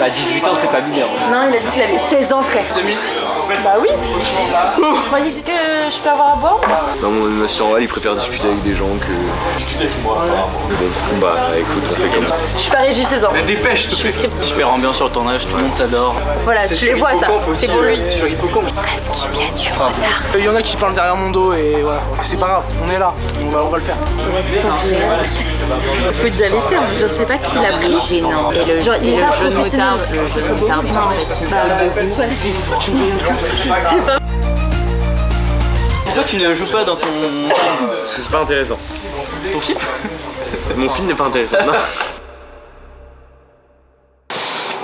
À 18 ans, c'est pas mineur. Non, il a dit qu'il avait 16 ans, frère. 2000. Bah oui. Vous croyez que je peux avoir à boire? Dans mon assistant oral, il préfère discuter avec des gens que discuter avec moi. Bon, bah écoute, on fait comme ça. Je suis pas Régis 16 ans. Mais dépêche, te plaît. Super ambiance sur le tournage, tout le monde s'adore. Voilà, tu les vois ça, c'est pour lui. Sur Hippocampe. Ah, ce qu'il y a du retard. Il y en a qui parlent derrière mon dos et voilà, c'est pas grave, on est là, on va le faire. Il faut dire les termes, je sais pas qui l'a pris. Gênant. Et le Genre, il est pas professionnel. Le jeu de moutarde, en fait, il me C'est pas. Toi, tu ne joues pas dans ton... C'est pas intéressant. ton film? Mon film n'est pas intéressant. Non.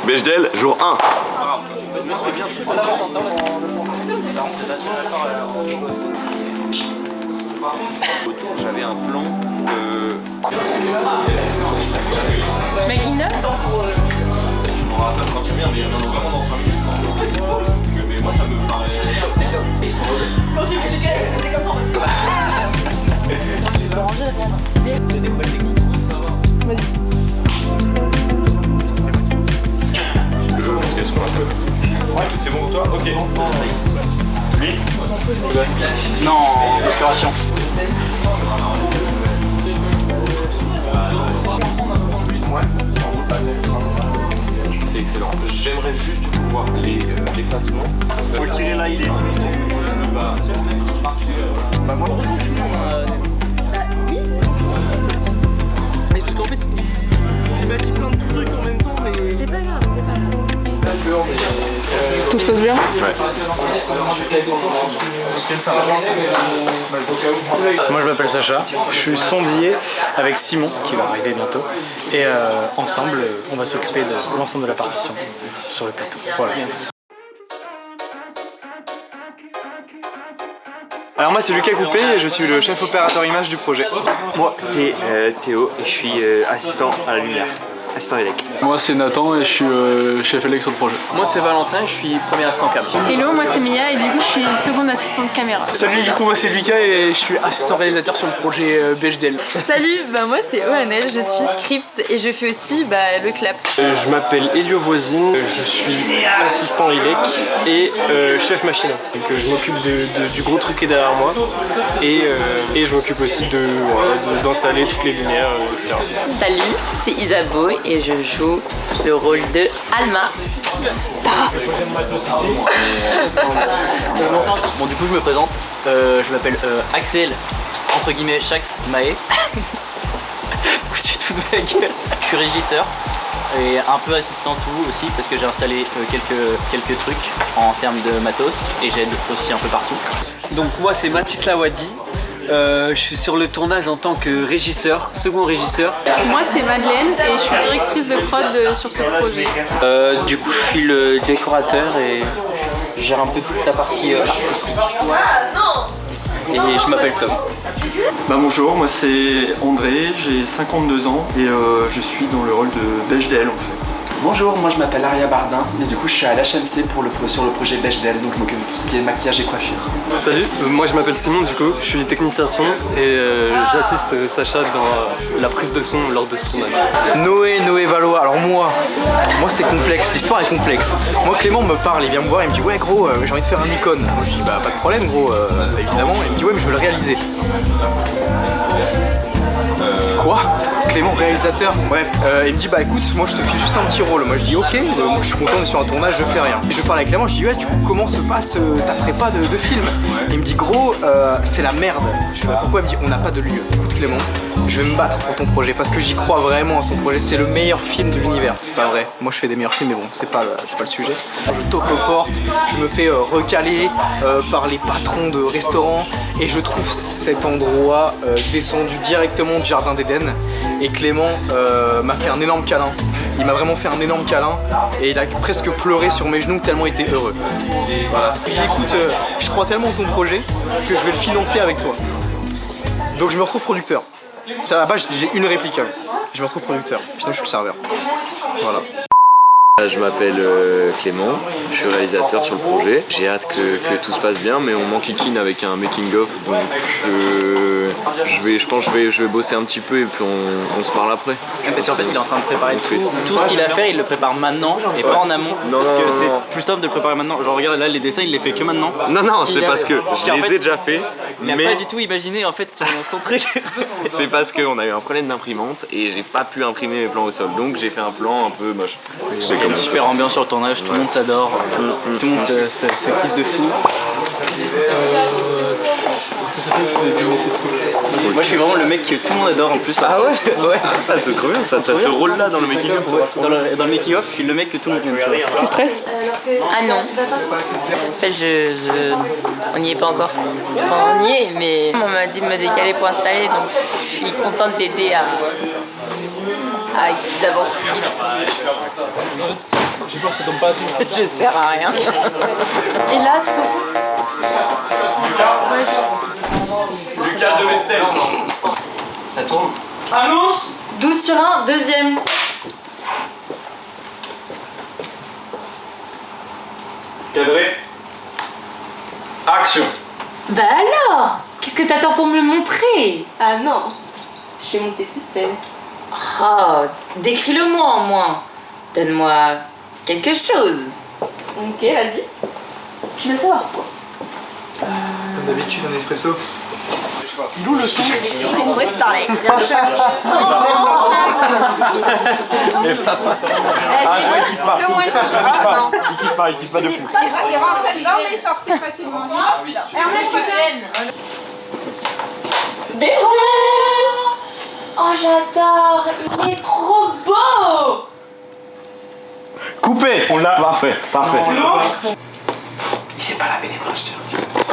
Bechdel, jour 1. C'est bien, c'est Autour, j'avais un plan de... McGuinness? Tu m'en rappelles quand tu viens, mais il revient vraiment dans 5 minutes, je pense. Mais moi, ça me paraît... C'est top. Ils sont relevés. Quand j'ai vu les gars, ils étaient comme ça. Je vais te ranger la peine. J'ai des nouvelles techniques, ça va. Vas-y. Je pense qu'elles sont un peu... Ouais, c'est bon pour toi? Ok. Lui? Non, décoration. C'est excellent. J'aimerais juste du coup voir les effacements. Faut le tirer là, il est. Bah moi, Mais parce qu'en fait, il m'a dit plein de trucs en même temps, mais... C'est pas grave, c'est pas grave. Tout se passe bien? ouais. Moi je m'appelle Sacha, je suis sondier avec Simon qui va arriver bientôt et ensemble on va s'occuper de l'ensemble de la partition sur le plateau. Voilà. Alors moi c'est Lucas Coupé et je suis le chef opérateur image du projet. Moi, c'est Théo et je suis assistant à la lumière. Assistant élec. Moi c'est Nathan et je suis chef élec sur le projet. Moi c'est Valentin, je suis premier assistant cam. Hello, moi c'est Mia et du coup je suis seconde assistante caméra. Salut, du coup moi c'est Lucas et je suis assistant réalisateur sur le projet Bechdel. Salut, bah moi c'est ONL, je suis script et je fais aussi le clap. Je m'appelle Elio Voisine, je suis assistant élec et chef machine. Donc je m'occupe du gros truc qui est derrière moi et je m'occupe aussi d'installer toutes les lumières, etc. Salut, c'est Isabeau et je joue le rôle de Alma. Bon, du coup, je me présente. Je m'appelle Axel, entre guillemets, Shax Maé. Tu te fous de ma gueule. Je suis régisseur et un peu assistant tout aussi parce que j'ai installé quelques trucs en termes de matos et j'aide aussi un peu partout. Donc moi c'est Mathis Lawadi, je suis sur le tournage en tant que régisseur, second régisseur. Moi c'est Madeleine et je suis directrice de prod sur ce projet. Du coup je suis le décorateur et je gère un peu toute la partie artistique. Et je m'appelle Tom. Bah bonjour, moi c'est André, j'ai 52 ans et je suis dans le rôle de Bechdel en fait. Bonjour, moi je m'appelle Aria Bardin et du coup je suis à l'HMC sur le projet Bechdel, donc je m'occupe de tout ce qui est maquillage et coiffure. Salut, moi je m'appelle Simon du coup, je suis technicien son et j'assiste Sacha dans la prise de son lors de ce tournage. Noé Valois, alors moi c'est complexe, l'histoire est complexe. Moi Clément me parle, il vient me voir, il me dit ouais gros j'ai envie de faire un icône. Moi je dis bah pas de problème gros, évidemment, il me dit ouais mais je veux le réaliser. Quoi? Clément, réalisateur. Bref, il me dit bah écoute, moi je te file juste un petit rôle. Moi je dis ok, moi je suis content d'être sur un tournage, je fais rien. Et je parle avec Clément, je dis ouais tu commences pas ta prépa de film. Et il me dit gros, c'est la merde. Je fais pourquoi? Il me dit on n'a pas de lieu. Écoute Clément, je vais me battre pour ton projet parce que j'y crois vraiment à son projet. C'est le meilleur film de l'univers. C'est pas vrai. Moi je fais des meilleurs films mais bon, c'est pas le sujet. Je toque aux portes, je me fais recaler par les patrons de restaurants et je trouve cet endroit descendu directement du jardin d'Éden. Et Clément m'a fait un énorme câlin. Il m'a vraiment fait un énorme câlin et il a presque pleuré sur mes genoux tellement il était heureux. Voilà. J'ai dit écoute, je crois tellement en ton projet que je vais le financer avec toi. Donc je me retrouve producteur. À la base j'ai une réplique. Je me retrouve producteur, sinon je suis le serveur. Voilà. Je m'appelle Clément, je suis réalisateur sur le projet. J'ai hâte que tout se passe bien, mais on m'enquiquine avec un making-of, donc je pense que je vais bosser un petit peu et puis on se parle après. Parce qu'en fait il est en train de préparer tout ce qu'il a à faire, il le prépare maintenant et pas en amont. Parce que c'est plus simple de le préparer maintenant. Genre regarde là les dessins il les fait que maintenant. Non, c'est parce que je les ai déjà fait. Mais pas du tout imaginé en fait son truc. C'est parce qu'on a eu un problème d'imprimante et j'ai pas pu imprimer mes plans au sol, donc j'ai fait un plan un peu moche. Il y a une super ambiance sur le tournage, tout le monde s'adore, tout le monde se kiffe de fou. Qu'est-ce que ça fait de filmer ces trucs? Moi je suis vraiment le mec que tout le monde adore en plus. Ah ouais? Ouais. Ah, c'est trop bien ça, t'as ce rôle là dans le making of. Dans le making of, je suis le mec que tout le monde aime. Tu stresses? Ah non. En fait, on n'y est pas encore. Enfin, on y est, mais on m'a dit de me décaler pour installer, donc je suis contente d'aider à qu'ils avancent plus vite. J'ai peur que ça tombe pas assez. Je sers à rien. Et là, tout au fond. Lucas de Vestel. Ça tourne. Annonce 12 sur 1, deuxième. Cadré. Action. Bah alors, qu'est-ce que t'attends pour me le montrer? Ah non, je vais monter suspense. Oh, décris-le-moi au moins. Donne-moi quelque chose. Ok, vas-y. Je veux savoir quoi. Comme d'habitude, un espresso. Il où le son? C'est une vraie starlet. Ah, je kiffe pas. Il kiffe pas de fou. Il rentrait dedans mais il sortait facilement. Hermès, reviens. Oh j'adore, il est trop beau. Coupé. On l'a. Parfait. Il s'est pas lavé les mains, je tiens.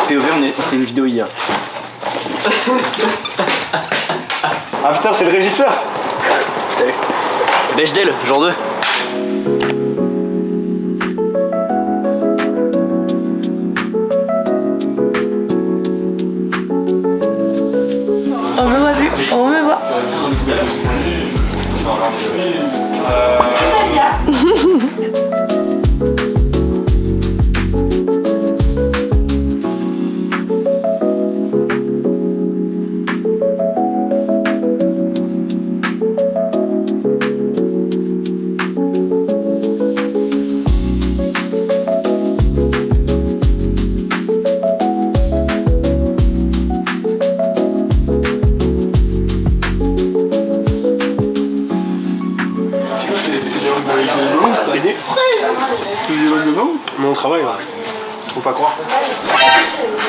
POV, c'est une vidéo hier. Ah putain, c'est le régisseur. Salut. Bechdel, jour 2. On me voit plus, on me voit. C'est des frais. C'est des langues de nom. Mon travail, là. Faut pas croire.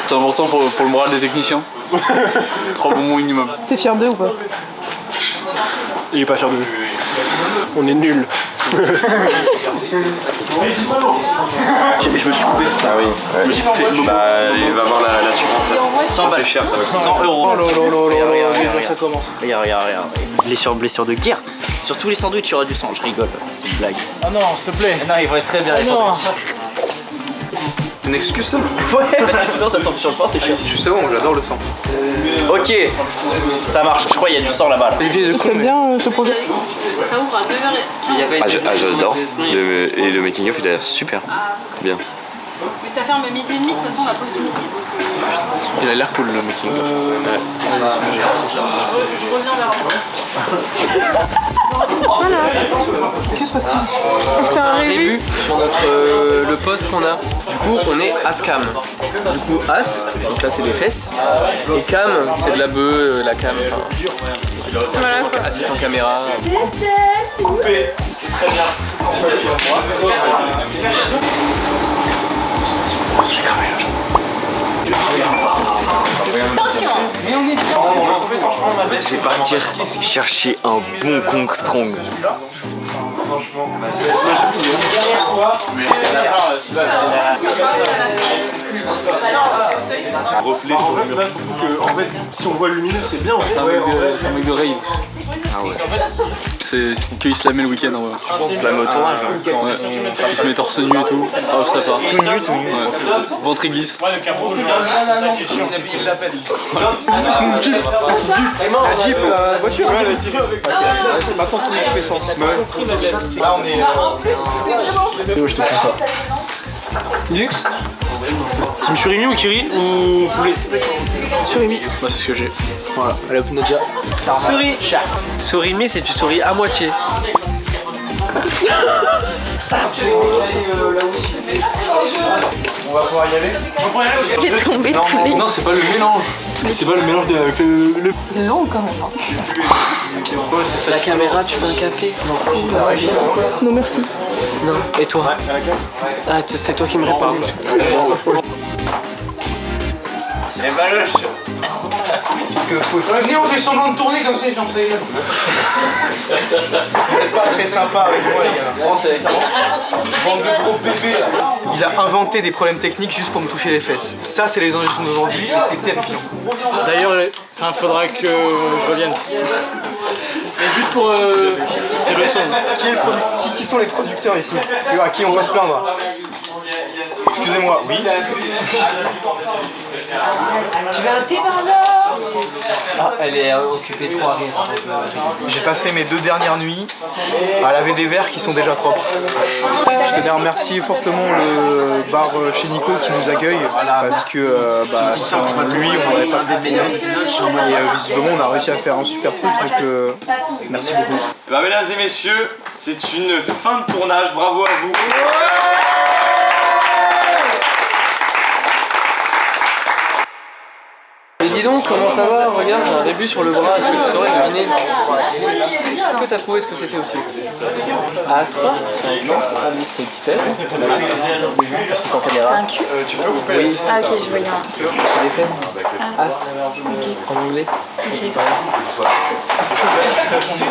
C'est important pour le moral des techniciens. 3 bonbons minimum. T'es fier d'eux ou pas? Il est pas fier de nous. On est nuls. Je me suis coupé. Ah oui, Je me suis fait. bah il va avoir l'assurance là. 100 balles. C'est cher, ça va coûter 100 euros. Oh là là là là là, déjà ça commence. Regarde. Blessure de guerre. Sur tous les sandwichs, il y aura du sang. Je rigole, c'est une blague. Ah non, s'il te plaît. Non, il va être très bien les non. sandwichs. C'est une excuse ça? Ouais, parce que sinon ça tombe sur le pain, c'est chiant. Justement, j'adore le sang. Ok, ça marche. Je crois qu'il y a du sang là-bas. T'aimes bien ce projet? Ça ouvre à 9h. Ah, j'adore. Et le making of il a l'air super bien. Mais ça ferme à midi et demi, de toute façon la pause du midi. Donc Il a l'air cool le making of. je reviens vers vous. Voilà. Que se passe-t-il? C'est un rébut sur notre le poste qu'on a. Du coup, on est ASCAM. Du coup, AS, donc là c'est des fesses. Et CAM, c'est de la bœuf, la cam. Enfin, Voilà quoi. assistant caméra. Coupé. C'est très bien. Attention. Je vais partir chercher un bon Kong Strong. Franchement, Reflet. En fait, là, surtout que en fait, si on voit le lumineux, c'est bien. C'est un mec de rave. Ah ouais. C'est qu'il se la met le week-end en vrai. Il se la met au tournage. Ouais. Il se met torse nu et tout. Hop, ça part. Tout nu, tout nu. Ouais. Ventre il glisse. La Jeep, voiture. Ouais, la Jeep. C'est maintenant tout le monde fait sens. Là, on est. Je te prends ça. Luxe. Team surimi ou kiri ou poulet? Surimi. Bah, c'est ce que j'ai. Voilà. Allez hop, Nadia. Souris. Surimi, c'est du souris à moitié. On va pouvoir y aller. Il est tombé tous les... Non, c'est pas le mélange. C'est pas le mélange avec le... C'est long quand même. La caméra, tu veux un café? Non merci. Non. Et toi? Ah, c'est toi qui me répondais. C'est valoche. Venez, on fait semblant de tourner comme ça, il ferme sa gueule. C'est pas très sympa avec moi, les gars. Bande de gros bébés. Il a inventé des problèmes techniques juste pour me toucher les fesses. Ça, c'est les injections d'aujourd'hui et c'est terrifiant. D'ailleurs, il faudra que je revienne. Mais juste pour... c'est le son. Qui sont les producteurs ici? À qui on peut se plaindre? Excusez-moi, oui. Tu veux un thé par là? Ah, elle est occupée de trois rires. J'ai passé mes 2 dernières nuits à laver des verres qui sont déjà propres. Je tenais à remercier fortement le bar chez Nico qui nous accueille parce que sans lui on n'aurait pas pu tourner. Et visiblement on a réussi à faire un super truc donc merci beaucoup. Et bah, mesdames et messieurs, c'est une fin de tournage, bravo à vous. Mais dis donc, comment ça va? Regarde, j'ai un début sur le bras, est-ce que tu saurais deviner? Est-ce que tu as trouvé ce que c'était aussi? As, c'est un cul, c'est une petite fesse. As, c'est en caméra. C'est un cul? Oui. Ah ok, je voyais un... C'est des fesses. As, en anglais. Ok. Ok.